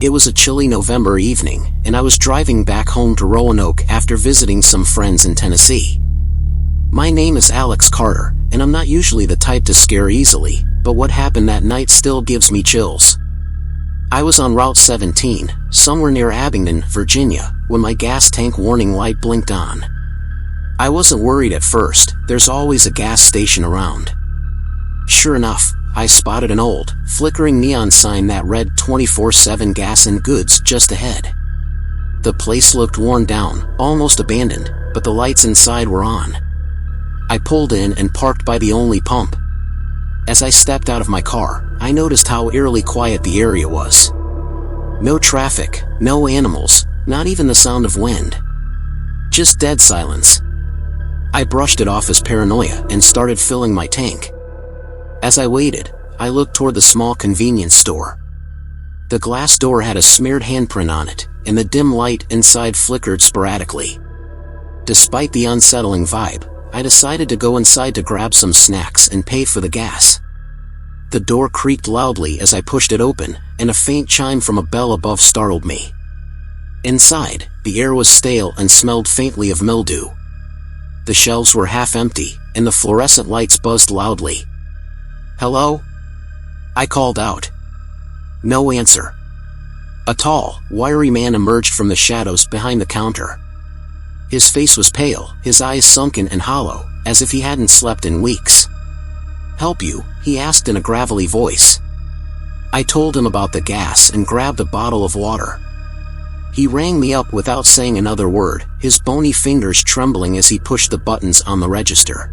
It was a chilly November evening, and I was driving back home to Roanoke after visiting some friends in Tennessee. My name is Alex Carter, and I'm not usually the type to scare easily, but what happened that night still gives me chills. I was on Route 17, somewhere near Abingdon, Virginia, when my gas tank warning light blinked on. I wasn't worried at first, there's always a gas station around. Sure enough, I spotted an old, flickering neon sign that read 24/7 gas and goods just ahead. The place looked worn down, almost abandoned, but the lights inside were on. I pulled in and parked by the only pump. As I stepped out of my car, I noticed how eerily quiet the area was. No traffic, no animals, not even the sound of wind. Just dead silence. I brushed it off as paranoia and started filling my tank. As I waited, I looked toward the small convenience store. The glass door had a smeared handprint on it, and the dim light inside flickered sporadically. Despite the unsettling vibe, I decided to go inside to grab some snacks and pay for the gas. The door creaked loudly as I pushed it open, and a faint chime from a bell above startled me. Inside, the air was stale and smelled faintly of mildew. The shelves were half empty, and the fluorescent lights buzzed loudly. "Hello?" I called out. No answer. A tall, wiry man emerged from the shadows behind the counter. His face was pale, his eyes sunken and hollow, as if he hadn't slept in weeks. "Help you?" he asked in a gravelly voice. I told him about the gas and grabbed a bottle of water. He rang me up without saying another word, his bony fingers trembling as he pushed the buttons on the register.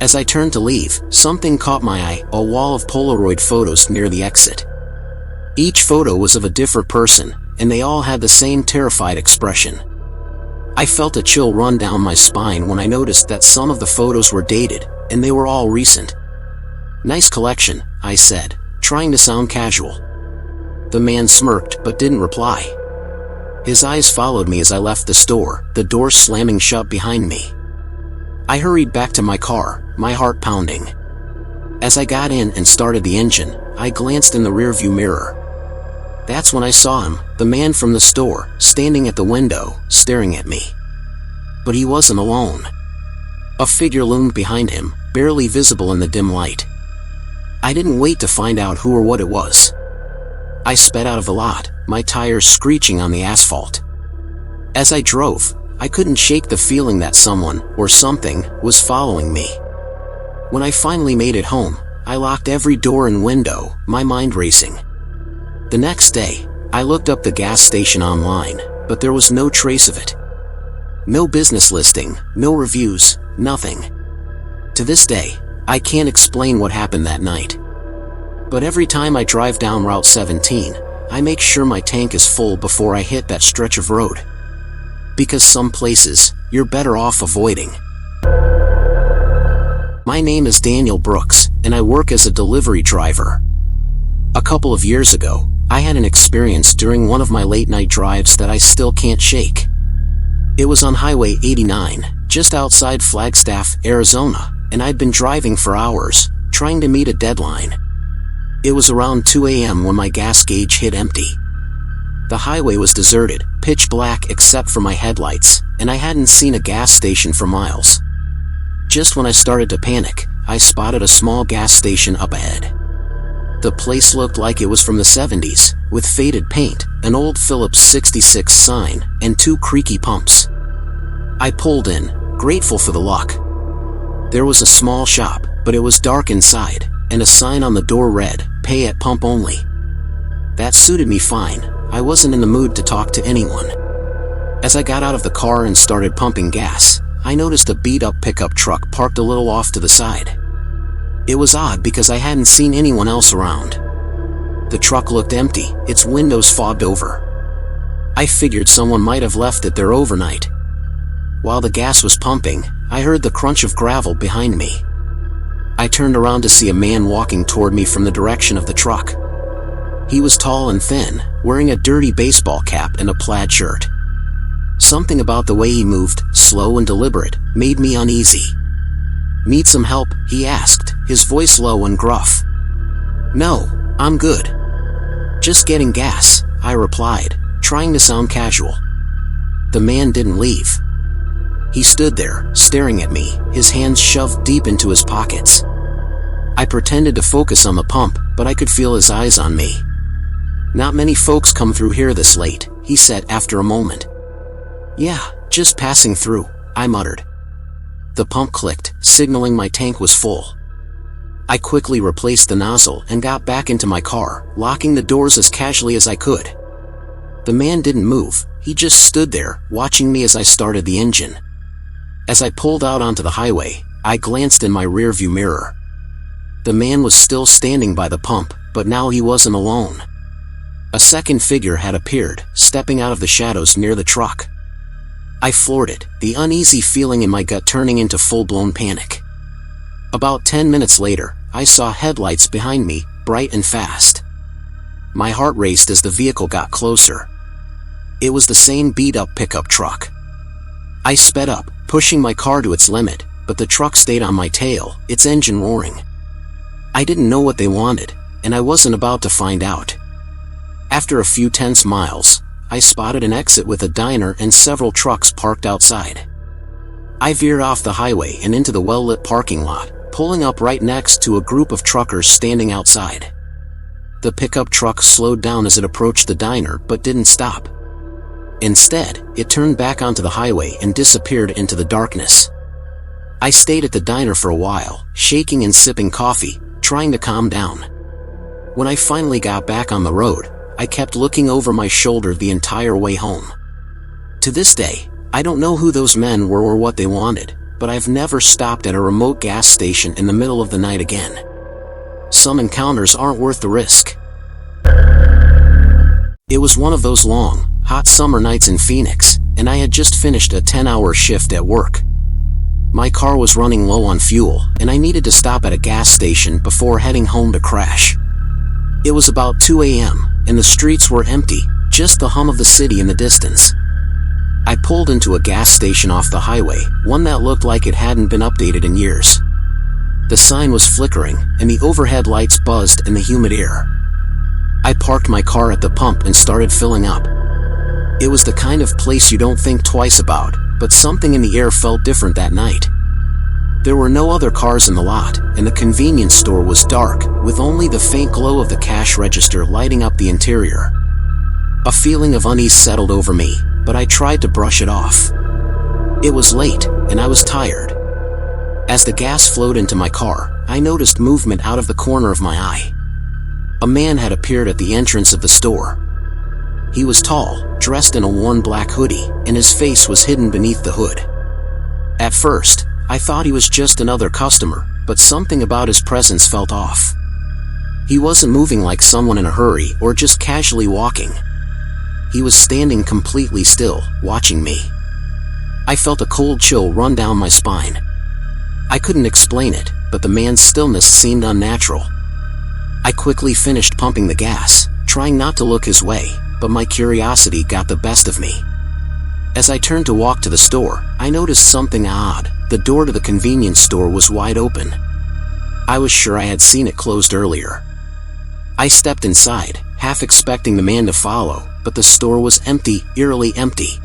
As I turned to leave, something caught my eye, a wall of Polaroid photos near the exit. Each photo was of a different person, and they all had the same terrified expression. I felt a chill run down my spine when I noticed that some of the photos were dated, and they were all recent. "Nice collection," I said, trying to sound casual. The man smirked but didn't reply. His eyes followed me as I left the store, the door slamming shut behind me. I hurried back to my car, my heart pounding. As I got in and started the engine, I glanced in the rearview mirror. That's when I saw him, the man from the store, standing at the window, staring at me. But he wasn't alone. A figure loomed behind him, barely visible in the dim light. I didn't wait to find out who or what it was. I sped out of the lot, my tires screeching on the asphalt. As I drove, I couldn't shake the feeling that someone, or something, was following me. When I finally made it home, I locked every door and window, my mind racing. The next day, I looked up the gas station online, but there was no trace of it. No business listing, no reviews, nothing. To this day, I can't explain what happened that night. But every time I drive down Route 17, I make sure my tank is full before I hit that stretch of road. Because some places, you're better off avoiding. My name is Daniel Brooks, and I work as a delivery driver. A couple of years ago, I had an experience during one of my late-night drives that I still can't shake. It was on Highway 89, just outside Flagstaff, Arizona, and I'd been driving for hours, trying to meet a deadline. It was around 2 a.m. when my gas gauge hit empty. The highway was deserted, pitch black except for my headlights, and I hadn't seen a gas station for miles. Just when I started to panic, I spotted a small gas station up ahead. The place looked like it was from the 70s, with faded paint, an old Phillips 66 sign, and two creaky pumps. I pulled in, grateful for the luck. There was a small shop, but it was dark inside, and a sign on the door read, "Pay at pump only." That suited me fine. I wasn't in the mood to talk to anyone. As I got out of the car and started pumping gas, I noticed a beat-up pickup truck parked a little off to the side. It was odd because I hadn't seen anyone else around. The truck looked empty, its windows fogged over. I figured someone might have left it there overnight. While the gas was pumping, I heard the crunch of gravel behind me. I turned around to see a man walking toward me from the direction of the truck. He was tall and thin, wearing a dirty baseball cap and a plaid shirt. Something about the way he moved, slow and deliberate, made me uneasy. "Need some help?" he asked, his voice low and gruff. "No, I'm good. Just getting gas," I replied, trying to sound casual. The man didn't leave. He stood there, staring at me, his hands shoved deep into his pockets. I pretended to focus on the pump, but I could feel his eyes on me. "Not many folks come through here this late," he said after a moment. "Yeah, just passing through," I muttered. The pump clicked, signaling my tank was full. I quickly replaced the nozzle and got back into my car, locking the doors as casually as I could. The man didn't move, he just stood there, watching me as I started the engine. As I pulled out onto the highway, I glanced in my rearview mirror. The man was still standing by the pump, but now he wasn't alone. A second figure had appeared, stepping out of the shadows near the truck. I floored it, the uneasy feeling in my gut turning into full-blown panic. About 10 minutes later, I saw headlights behind me, bright and fast. My heart raced as the vehicle got closer. It was the same beat-up pickup truck. I sped up, pushing my car to its limit, but the truck stayed on my tail, its engine roaring. I didn't know what they wanted, and I wasn't about to find out. After a few tense miles, I spotted an exit with a diner and several trucks parked outside. I veered off the highway and into the well-lit parking lot, pulling up right next to a group of truckers standing outside. The pickup truck slowed down as it approached the diner but didn't stop. Instead, it turned back onto the highway and disappeared into the darkness. I stayed at the diner for a while, shaking and sipping coffee, trying to calm down. When I finally got back on the road, I kept looking over my shoulder the entire way home. To this day, I don't know who those men were or what they wanted, but I've never stopped at a remote gas station in the middle of the night again. Some encounters aren't worth the risk. It was one of those long, hot summer nights in Phoenix, and I had just finished a 10-hour shift at work. My car was running low on fuel, and I needed to stop at a gas station before heading home to crash. It was about 2 a.m., and the streets were empty, just the hum of the city in the distance. I pulled into a gas station off the highway, one that looked like it hadn't been updated in years. The sign was flickering, and the overhead lights buzzed in the humid air. I parked my car at the pump and started filling up. It was the kind of place you don't think twice about, but something in the air felt different that night. There were no other cars in the lot, and the convenience store was dark, with only the faint glow of the cash register lighting up the interior. A feeling of unease settled over me, but I tried to brush it off. It was late, and I was tired. As the gas flowed into my car, I noticed movement out of the corner of my eye. A man had appeared at the entrance of the store. He was tall, dressed in a worn black hoodie, and his face was hidden beneath the hood. At first, I thought he was just another customer, but something about his presence felt off. He wasn't moving like someone in a hurry or just casually walking. He was standing completely still, watching me. I felt a cold chill run down my spine. I couldn't explain it, but the man's stillness seemed unnatural. I quickly finished pumping the gas, trying not to look his way, but my curiosity got the best of me. As I turned to walk to the store, I noticed something odd. The door to the convenience store was wide open. I was sure I had seen it closed earlier. I stepped inside, half expecting the man to follow, but the store was empty, eerily empty.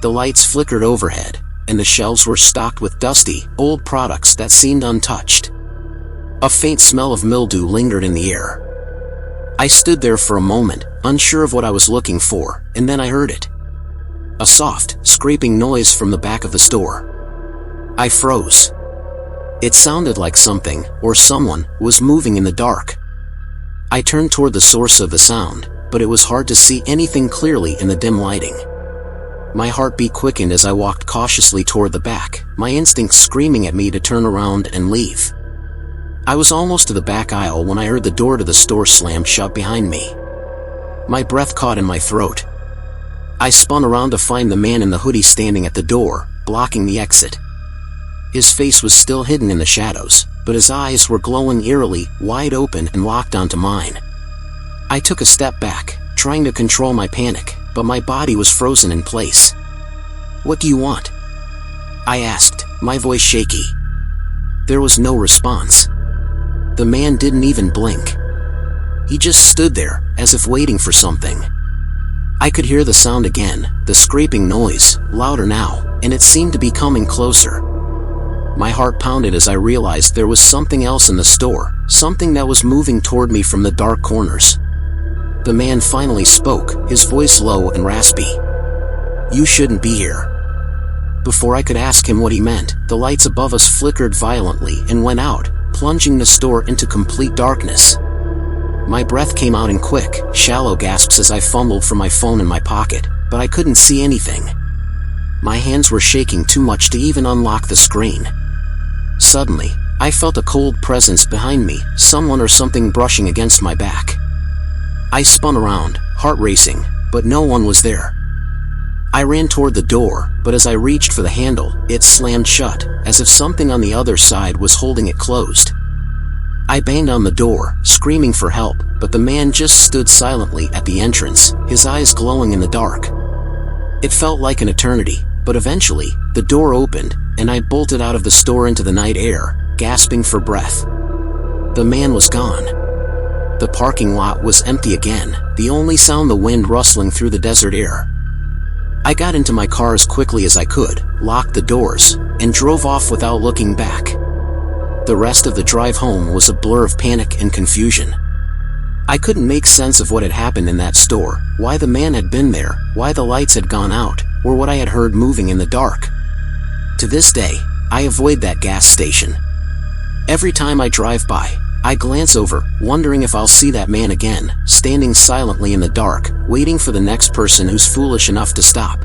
The lights flickered overhead, and the shelves were stocked with dusty, old products that seemed untouched. A faint smell of mildew lingered in the air. I stood there for a moment, unsure of what I was looking for, and then I heard it. A soft, scraping noise from the back of the store. I froze. It sounded like something, or someone, was moving in the dark. I turned toward the source of the sound, but it was hard to see anything clearly in the dim lighting. My heartbeat quickened as I walked cautiously toward the back, my instincts screaming at me to turn around and leave. I was almost to the back aisle when I heard the door to the store slam shut behind me. My breath caught in my throat. I spun around to find the man in the hoodie standing at the door, blocking the exit. His face was still hidden in the shadows, but his eyes were glowing eerily, wide open and locked onto mine. I took a step back, trying to control my panic, but my body was frozen in place. "What do you want?" I asked, my voice shaky. There was no response. The man didn't even blink. He just stood there, as if waiting for something. I could hear the sound again, the scraping noise, louder now, and it seemed to be coming closer. My heart pounded as I realized there was something else in the store, something that was moving toward me from the dark corners. The man finally spoke, his voice low and raspy. "You shouldn't be here." Before I could ask him what he meant, the lights above us flickered violently and went out, plunging the store into complete darkness. My breath came out in quick, shallow gasps as I fumbled for my phone in my pocket, but I couldn't see anything. My hands were shaking too much to even unlock the screen. Suddenly, I felt a cold presence behind me, someone or something brushing against my back. I spun around, heart racing, but no one was there. I ran toward the door, but as I reached for the handle, it slammed shut, as if something on the other side was holding it closed. I banged on the door, screaming for help, but the man just stood silently at the entrance, his eyes glowing in the dark. It felt like an eternity, but eventually, the door opened, and I bolted out of the store into the night air, gasping for breath. The man was gone. The parking lot was empty again, the only sound the wind rustling through the desert air. I got into my car as quickly as I could, locked the doors, and drove off without looking back. The rest of the drive home was a blur of panic and confusion. I couldn't make sense of what had happened in that store, why the man had been there, why the lights had gone out, or what I had heard moving in the dark. To this day, I avoid that gas station. Every time I drive by, I glance over, wondering if I'll see that man again, standing silently in the dark, waiting for the next person who's foolish enough to stop.